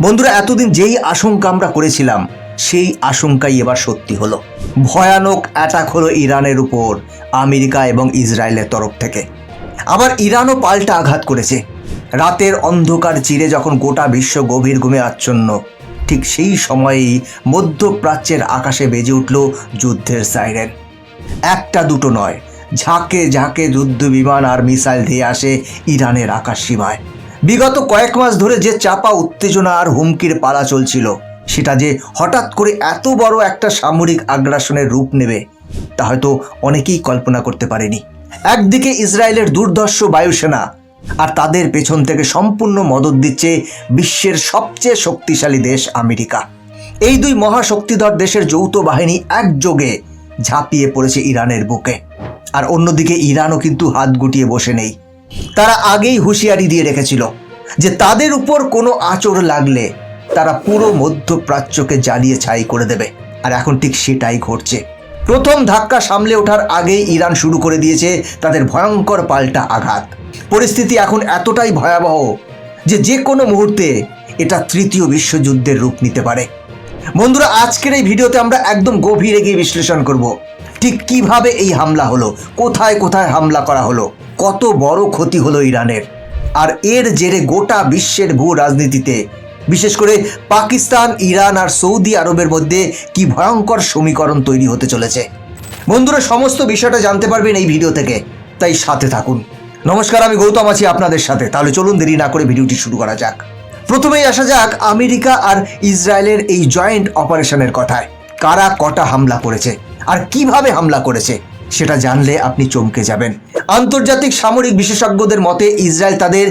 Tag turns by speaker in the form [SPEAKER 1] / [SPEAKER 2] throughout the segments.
[SPEAKER 1] বন্ধুরা, এতদিন যেই আশঙ্কা আমরা করেছিলাম সেই আশঙ্কাই এবার সত্যি হলো। ভয়ানক অ্যাটাক হলো ইরানের উপর আমেরিকা এবং ইসরায়েলের তরফ থেকে। আবার ইরানও পাল্টা আঘাত করেছে। রাতের অন্ধকার চিরে যখন গোটা বিশ্ব গভীর ঘুমে আচ্ছন্ন, ঠিক সেই সময়েই মধ্যপ্রাচ্যের আকাশে বেজে উঠল যুদ্ধের সাইরেন। একটা দুটো নয়, ঝাঁকে ঝাঁকে যুদ্ধ বিমান আর মিসাইল ধেয়ে আসে ইরানের আকাশ সীমায়। বিগত কয়েক মাস ধরে যে চাপা উত্তেজনা আর হুমকির পালা চলছিল, সেটা যে হঠাৎ করে এত বড় একটা সামরিক আগ্রাসনের রূপ নেবে তা হয়তো অনেকেই কল্পনা করতে পারেনি। একদিকে ইসরায়েলের দুর্ধর্ষ বায়ুসেনা, আর তাদের পেছন থেকে সম্পূর্ণ মদদ দিচ্ছে বিশ্বের সবচেয়ে শক্তিশালী দেশ আমেরিকা। এই দুই মহাশক্তিধর দেশের যৌথ বাহিনী একযোগে ঝাঁপিয়ে পড়েছে ইরানের বুকে। আর অন্যদিকে ইরানও কিন্তু হাত গুটিয়ে বসে নেই। তারা আগেই হুঁশিয়ারি দিয়ে রেখেছিল যে তাদের উপর কোনো আঁচড় লাগলে তারা পুরো মধ্যপ্রাচ্যকে জ্বালিয়ে ছাই করে দেবে। আর এখন ঠিক সেটাই ঘটছে। প্রথম ধাক্কা সামলে ওঠার আগেই ইরান শুরু করে দিয়েছে তাদের ভয়ঙ্কর পাল্টা আঘাত। পরিস্থিতি এখন এতটাই ভয়াবহ যে কোনো মুহূর্তে এটা তৃতীয় বিশ্বযুদ্ধের রূপ নিতে পারে। বন্ধুরা, আজকের এই ভিডিওতে আমরা একদম গভীরে গিয়ে বিশ্লেষণ করব ঠিক কিভাবে এই হামলা হলো, কোথায় কোথায় হামলা করা হলো, কত বড় ক্ষতি হলো ইরানের, আর এর জেরে গোটা বিশ্বের ভূ রাজনীতিতে, বিশেষ করে পাকিস্তান, ইরান আর সৌদি আরবের মধ্যে কি ভয়ঙ্কর সমীকরণ তৈরি হতে চলেছে। বন্ধুরা, সমস্ত বিষয়টা জানতে পারবেন এই ভিডিও থেকে, তাই সাথে থাকুন। নমস্কার, আমি গৌতম আছি আপনাদের সাথে। তাহলে চলুন দেরি না করে ভিডিওটি শুরু করা যাক। প্রথমেই আসা যাক আমেরিকা আর ইসরায়েলের এই জয়েন্ট অপারেশনের কথায়। কারা কটা হামলা করেছে আর কিভাবে হামলা করেছে সেটা জানলে আপনি চমকে যাবেন। আন্তর্জাতিক সামরিক বিশেষজ্ঞদের মতে ইসরায়েল তাদের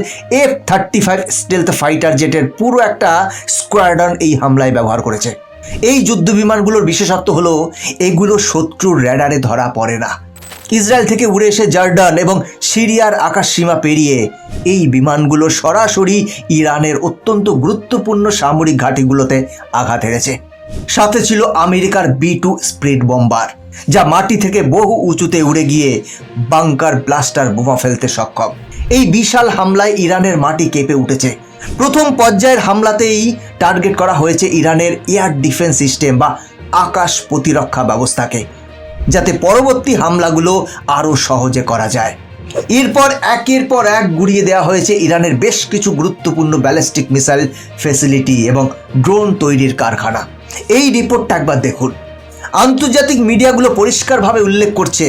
[SPEAKER 1] F-35 স্টেলথ ফাইটার জেটের পুরো একটা স্কোয়াড্রন এই হামলায় ব্যবহার করেছে। এই যুদ্ধ বিমানগুলোর বিশেষত্ব হলো এগুলো শত্রুর র্যাডারে ধরা পড়ে না। ইসরায়েল থেকে উড়ে এসে জর্ডান এবং সিরিয়ার আকাশ সীমা পেরিয়ে এই বিমানগুলো সরাসরি ইরানের অত্যন্ত গুরুত্বপূর্ণ সামরিক ঘাঁটিগুলোতে আঘাত হেরেছে। সাথে ছিল আমেরিকার B-2 স্প্রিড বোম্বার, যা মাটি থেকে বহু উঁচুতে উড়ে গিয়ে বাংকার ব্লাস্টার বোমা ফেলতে সক্ষম। এই বিশাল হামলায় ইরানের মাটি কেঁপে উঠেছে। প্রথম পর্যায়ের হামলাতেই টার্গেট করা হয়েছে ইরানের এয়ার ডিফেন্স সিস্টেম বা আকাশ প্রতিরক্ষা ব্যবস্থাকে, যাতে পরবর্তী হামলাগুলো আরও সহজে করা যায়। এরপর একের পর এক গুড়িয়ে দেওয়া হয়েছে ইরানের বেশ কিছু গুরুত্বপূর্ণ ব্যালিস্টিক মিসাইল ফ্যাসিলিটি এবং ড্রোন তৈরির কারখানা। এই রিপোর্টটা একবার দেখুন। আন্তর্জাতিক মিডিয়াগুলো পরিষ্কারভাবে উল্লেখ করছে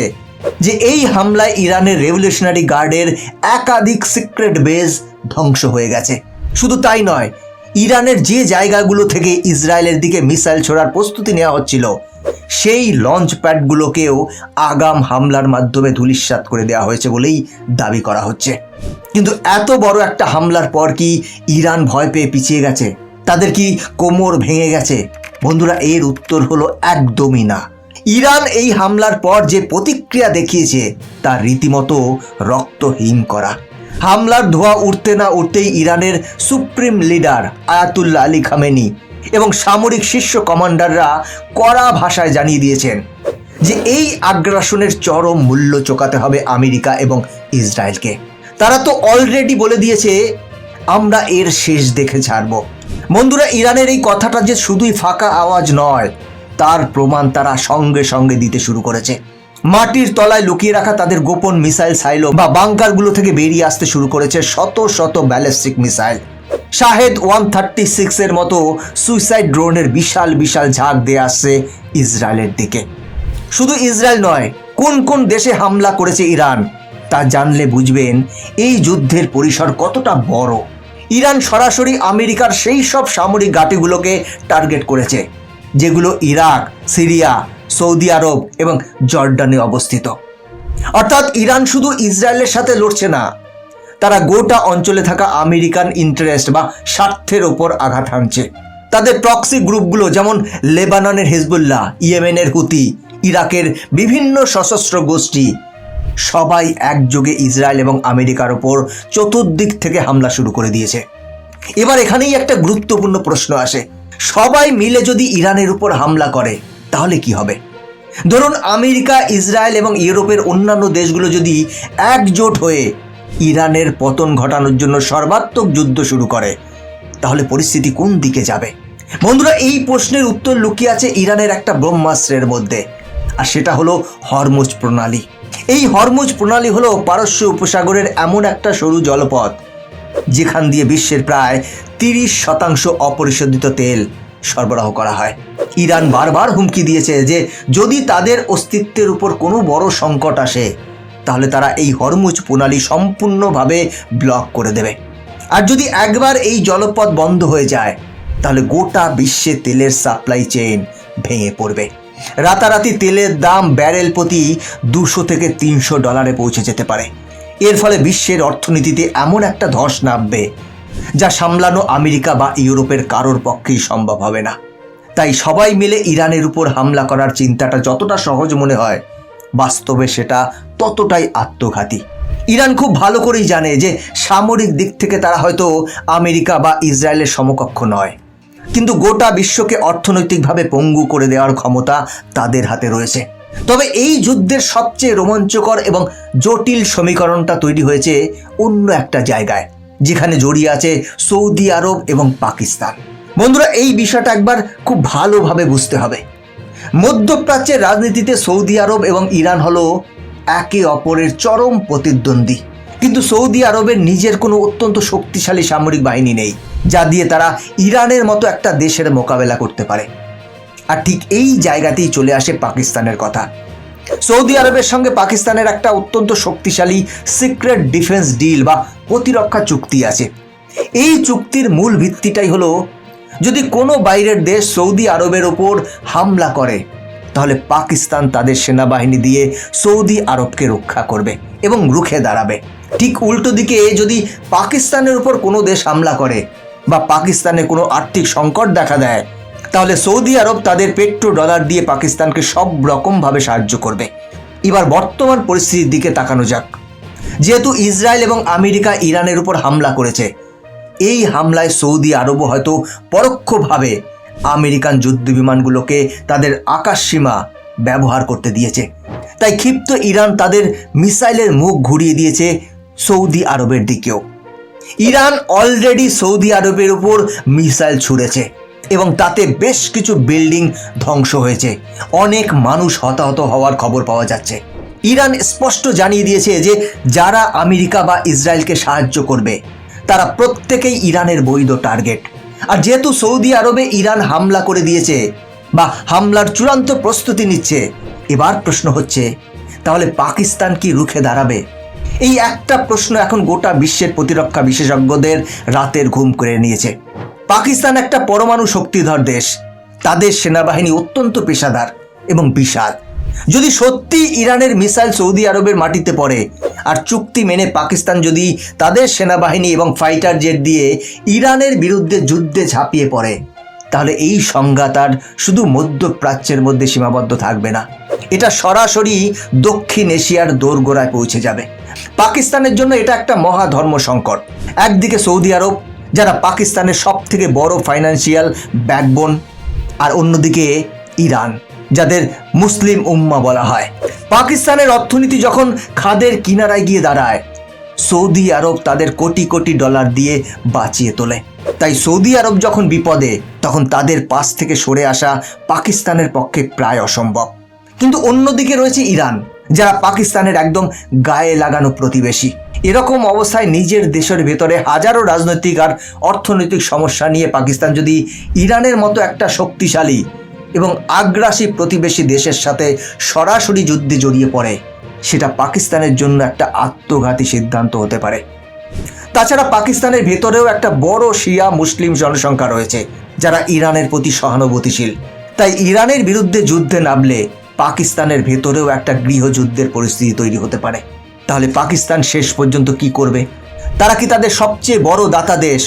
[SPEAKER 1] যে এই হামলায় ইরানের রেভলিউশনারি গার্ডের একাধিক সিক্রেট বেজ ধ্বংস হয়ে গেছে। শুধু তাই নয়, ইরানের যে জায়গাগুলো থেকে ইসরায়েলের দিকে মিসাইল ছোড়ার প্রস্তুতি নেওয়া হচ্ছিল, সেই লঞ্চ প্যাডগুলোকেও আগাম হামলার মাধ্যমে ধূলিসাৎ করে দেওয়া হয়েছে বলেই দাবি করা হচ্ছে। কিন্তু এত বড় একটা হামলার পর কি ইরান ভয় পেয়ে পিছিয়ে গেছে? তাদের কি কোমর ভেঙে গেছে? বন্ধুরা, এর উত্তর হলো একদমই না। ইরান এই হামলার পর যে প্রতিক্রিয়া দেখিয়েছে তা রীতিমতো রক্তহীন করা। হামলার ধোঁয়া উঠতে না উঠতেই ইরানের supreme leader Ayatollah Ali Khamenei এবং সামরিক শীর্ষ কমান্ডাররা কড়া ভাষায় জানিয়ে দিয়েছেন যে এই আগ্রাসনের চরম মূল্য চোকাতে হবে আমেরিকা এবং ইসরায়েলকে। তারা তো অলরেডি বলে দিয়েছে, আমরা এর শেষ দেখে ছাড়ব। বন্ধুরা, ইরানের এই কথাটা যে শুধুই ফাঁকা আওয়াজ নয়, তার প্রমাণ তারা সঙ্গে সঙ্গে দিতে শুরু করেছে। মাটির তলায় লুকিয়ে রাখা তাদের গোপন মিসাইল সাইলো বা বাংকারগুলো থেকে বেরিয়ে আসতে শুরু করেছে শত শত ব্যালিস্টিক মিসাইল। শাহেদ 136 এর মতো সুইসাইড ড্রোনের বিশাল বিশাল ঝাঁক দিয়ে আসছে ইসরায়েলের দিকে। শুধু ইসরায়েল নয়, কোন কোন দেশে হামলা করেছে ইরান তা জানলে বুঝবেন এই যুদ্ধের পরিসর কতটা বড়। ইরান সরাসরি আমেরিকার সেই সব সামরিক ঘাঁটিগুলোকে টার্গেট করেছে যেগুলো ইরাক, সিরিয়া, সৌদি আরব এবং জর্ডানে অবস্থিত। অর্থাৎ ইরান শুধু ইসরায়েলের সাথে লড়ছে না, তারা গোটা অঞ্চলে থাকা আমেরিকান ইন্টারেস্ট বা স্বার্থের ওপর আঘাত হানছে। তাদের প্রক্সি গ্রুপগুলো যেমন লেবাননের হিজবুল্লাহ, ইয়েমেনের হুতি, ইরাকের বিভিন্ন সশস্ত্র গোষ্ঠী সবাই একযোগে ইসরায়েল এবং আমেরিকার ওপর চতুর্দিক থেকে হামলা শুরু করে দিয়েছে। এবার এখানেই একটা গুরুত্বপূর্ণ প্রশ্ন আসে, সবাই মিলে যদি ইরানের উপর হামলা করে তাহলে কি হবে? ধরুন আমেরিকা, ইসরায়েল এবং ইউরোপের অন্যান্য দেশগুলো যদি একজোট হয়ে ইরানের পতন ঘটানোর জন্য সর্বাত্মক যুদ্ধ শুরু করে, তাহলে পরিস্থিতি কোন দিকে যাবে? বন্ধুরা, এই প্রশ্নের উত্তর লুকিয়ে আছে ইরানের একটা ব্রহ্মাস্ত্রের মধ্যে, আর সেটা হলো হরমুজ প্রণালী। এই হরমুজ প্রণালী হলো পারস্য উপসাগরের এমন একটা সরু জলপথ যেখান দিয়ে বিশ্বের প্রায় 30% অপরিশোধিত তেল সরবরাহ করা হয়। ইরান বারবার হুমকি দিয়েছে যে যদি তাদের অস্তিত্বের উপর কোনো বড় সংকট আসে তাহলে তারা এই হরমুজ প্রণালী সম্পূর্ণভাবে ব্লক করে দেবে। আর যদি একবার এই জলপথ বন্ধ হয়ে যায় তাহলে গোটা বিশ্বে তেলের সাপ্লাই চেইন ভেঙে পড়বে। রাতারাতি তেলের দাম ব্যারেল প্রতি $200 থেকে $300 পৌঁছে যেতে পারে। এর ফলে বিশ্বের অর্থনীতিতে এমন একটা ধস নামবে যা সামলানো আমেরিকা বা ইউরোপের কারোর পক্ষেই সম্ভব হবে না। তাই সবাই মিলে ইরানের উপর হামলা করার চিন্তাটা যতটা সহজ মনে হয়, বাস্তবে সেটা ততটাই আত্মঘাতী। ইরান খুব ভালো করেই জানে যে সামরিক দিক থেকে তারা হয়তো আমেরিকা বা ইসরায়েলের সমকক্ষ নয়, কিন্তু গোটা বিশ্বকে অর্থনৈতিকভাবে পঙ্গু করে দেওয়ার ক্ষমতা তাদের হাতে রয়েছে। তবে এই যুদ্ধের সবচেয়ে রোমাঞ্চকর এবং জটিল সমীকরণটা তৈরি হয়েছে অন্য একটা জায়গায়, যেখানে জড়িয়ে আছে সৌদি আরব এবং পাকিস্তান। বন্ধুরা, এই বিষয়টা একবার খুব ভালোভাবে বুঝতে হবে। মধ্যপ্রাচ্যের রাজনীতিতে সৌদি আরব এবং ইরান হলো একে অপরের চরম প্রতিদ্বন্দ্বী, কিন্তু সৌদি আরবের নিজের কোনো অত্যন্ত শক্তিশালী সামরিক বাহিনী নেই যা দিয়ে তারা ইরানের মতো একটা দেশের মোকাবেলা করতে পারে। আর ঠিক এই জায়গাতেই চলে আসে পাকিস্তানের কথা। সৌদি আরবের সঙ্গে পাকিস্তানের একটা অত্যন্ত শক্তিশালী সিক্রেট ডিফেন্স ডিল বা প্রতিরক্ষা চুক্তি আছে। এই চুক্তির মূল ভিত্তিটাই হলো যদি কোনো বাইরের দেশ সৌদি আরবের ওপর হামলা করে তাহলে পাকিস্তান তাদের সেনাবাহিনী দিয়ে সৌদি আরবকে রক্ষা করবে এবং রুখে দাঁড়াবে। ঠিক উল্টো দিকে যদি পাকিস্তানের উপর কোনো দেশ হামলা করে বা পাকিস্তানে কোনো আর্থিক সংকট দেখা দেয় তাহলে সৌদি আরব তাদের $পেট্রো দিয়ে পাকিস্তানকে সব রকমভাবে সাহায্য করবে। এবার বর্তমান পরিস্থিতির দিকে তাকানো যাক। যেহেতু ইসরায়েল এবং আমেরিকা ইরানের উপর হামলা করেছে, এই হামলায় সৌদি আরবও হয়তো পরোক্ষভাবে আমেরিকান যুদ্ধ বিমানগুলোকে তাদের আকাশসীমা ব্যবহার করতে দিয়েছে। তাই ক্ষিপ্ত ইরান তাদের মিসাইলের মুখ ঘুরিয়ে দিয়েছে সৌদি আরবের দিকেও। ইরান অলরেডি সৌদি আরবের উপর মিসাইল ছুঁড়েছে এবং তাতে বেশ কিছু বিল্ডিং ধ্বংস হয়েছে, অনেক মানুষ হতাহত হওয়ার খবর পাওয়া যাচ্ছে। ইরান স্পষ্ট জানিয়ে দিয়েছে যে যারা আমেরিকা বা ইসরায়েলকে সাহায্য করবে তারা প্রত্যেকেই ইরানের বৈধ টার্গেট। আর যেহেতু সৌদি আরবে ইরান হামলা করে দিয়েছে বা হামলার চূড়ান্ত প্রস্তুতি নিচ্ছে, এবার প্রশ্ন হচ্ছে তাহলে পাকিস্তান কি রুখে দাঁড়াবে? এই একটা প্রশ্ন এখন গোটা বিশ্বের প্রতিরক্ষা বিশেষজ্ঞদের রাতের ঘুম কেড়ে নিয়েছে। পাকিস্তান একটা পরমাণু শক্তিধর দেশ, তাদের সেনাবাহিনী অত্যন্ত পেশাদার এবং বিশাল। যদি সত্যি ইরানের মিসাইল সৌদি আরবের মাটিতে পড়ে আর চুক্তি মেনে পাকিস্তান যদি তাদের সেনাবাহিনী এবং ফাইটার জেট দিয়ে ইরানের বিরুদ্ধে যুদ্ধে ঝাঁপিয়ে পড়ে তাহলে এই সংঘাত আর শুধু মধ্যপ্রাচ্যের মধ্যে সীমাবদ্ধ থাকবে না, এটা সরাসরি দক্ষিণ এশিয়ার দোরগোড়ায় পৌঁছে যাবে। পাকিস্তানের জন্য এটা একটা মহা ধর্ম সংকট। একদিকে সৌদি আরব যারা পাকিস্তানের সব থেকে বড় ফাইন্যান্সিয়াল ব্যাকবোন, আর অন্যদিকে ইরান যাদের মুসলিম উম্মা বলা হয়। পাকিস্তানের অর্থনীতি যখন খাদের কিনারায় গিয়ে দাঁড়ায়, সৌদি আরব তাদের কোটি কোটি ডলার দিয়ে বাঁচিয়ে তোলে। তাই সৌদি আরব যখন বিপদে তখন তাদের পাশ থেকে সরে আসা পাকিস্তানের পক্ষে প্রায় অসম্ভব। কিন্তু অন্যদিকে রয়েছে ইরান, যারা পাকিস্তানের একদম গায়ে লাগানো প্রতিবেশী। এরকম অবস্থায় নিজের দেশের ভেতরে হাজারো রাজনৈতিক আর অর্থনৈতিক সমস্যা নিয়ে পাকিস্তান যদি ইরানের মতো একটা শক্তিশালী এবং আগ্রাসী প্রতিবেশী দেশের সাথে সরাসরি যুদ্ধে জড়িয়ে পড়ে, সেটা পাকিস্তানের জন্য একটা আত্মঘাতী সিদ্ধান্ত হতে পারে। তাছাড়া পাকিস্তানের ভেতরেও একটা বড় শিয়া মুসলিম জনসংখ্যা রয়েছে যারা ইরানের প্রতি সহানুভূতিশীল। তাই ইরানের বিরুদ্ধে যুদ্ধে নামলে পাকিস্তানের ভেতরেও একটা গৃহযুদ্ধের পরিস্থিতি তৈরি হতে পারে। তাহলে পাকিস্তান শেষ পর্যন্ত কি করবে? তারা কি তাদের সবচেয়ে বড় দাতা দেশ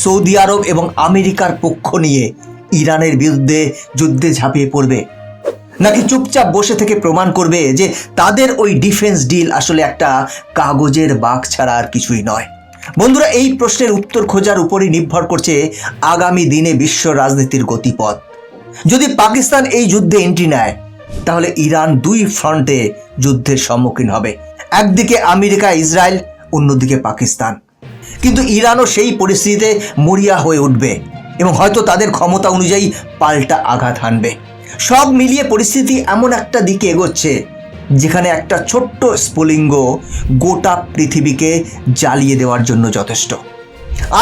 [SPEAKER 1] সৌদি আরব এবং আমেরিকার পক্ষ নিয়ে ইরানের বিরুদ্ধে যুদ্ধে ঝাঁপিয়ে পড়বে, নাকি চুপচাপ বসে থেকে প্রমাণ করবে যে তাদের ওই ডিফেন্স ডিল আসলে একটা কাগজের বাঘ ছাড়া আর কিছুই নয়? বন্ধুরা, এই প্রশ্নের উত্তর খোঁজার উপরই নির্ভর করছে আগামী দিনে বিশ্ব রাজনীতির গতিপথ। যদি পাকিস্তান এই যুদ্ধে এন্ট্রি নেয় তাহলে ইরান দুই ফ্রন্টে যুদ্ধের সম্মুখীন হবে, একদিকে আমেরিকা ইসরায়েল, অন্যদিকে পাকিস্তান। কিন্তু ইরানও সেই পরিস্থিতিতে মরিয়া হয়ে উঠবে এবং হয়তো তাদের ক্ষমতা অনুযায়ী পাল্টা আঘাত হানবে। সব মিলিয়ে পরিস্থিতি এমন একটা দিকে এগোচ্ছে যেখানে একটা ছোট্ট স্ফুলিঙ্গ গোটা পৃথিবীকে জ্বালিয়ে দেওয়ার জন্য যথেষ্ট।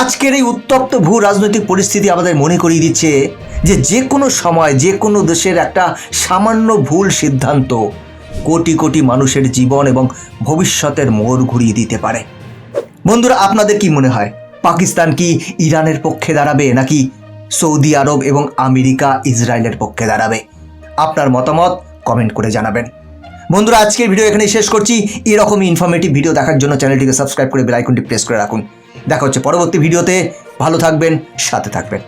[SPEAKER 1] আজকের এই উত্তপ্ত ভূ রাজনৈতিক পরিস্থিতি আমাদের মনে করিয়ে দিচ্ছে যে কোনো সময় যে কোনো দেশের একটা সামান্য ভুল সিদ্ধান্ত কোটি কোটি মানুষের জীবন এবং ভবিষ্যতের মোড় ঘুরিয়ে দিতে পারে। বন্ধুরা, আপনাদের কি মনে হয়, পাকিস্তান কি ইরানের পক্ষে দাঁড়াবে নাকি সৌদি আরব এবং আমেরিকা ইসরায়েলের পক্ষে দাঁড়াবে? আপনার মতামত কমেন্ট করে জানাবেন। বন্ধুরা, আজকের ভিডিও এখানেই শেষ করছি। এরকমই ইনফরমেটিভ ভিডিও দেখার জন্য চ্যানেলটিকে সাবস্ক্রাইব করে বেল আইকনটি প্রেস করে রাখুন। দেখা হচ্ছে পরবর্তী ভিডিওতে। ভালো থাকবেন, সাথে থাকবেন।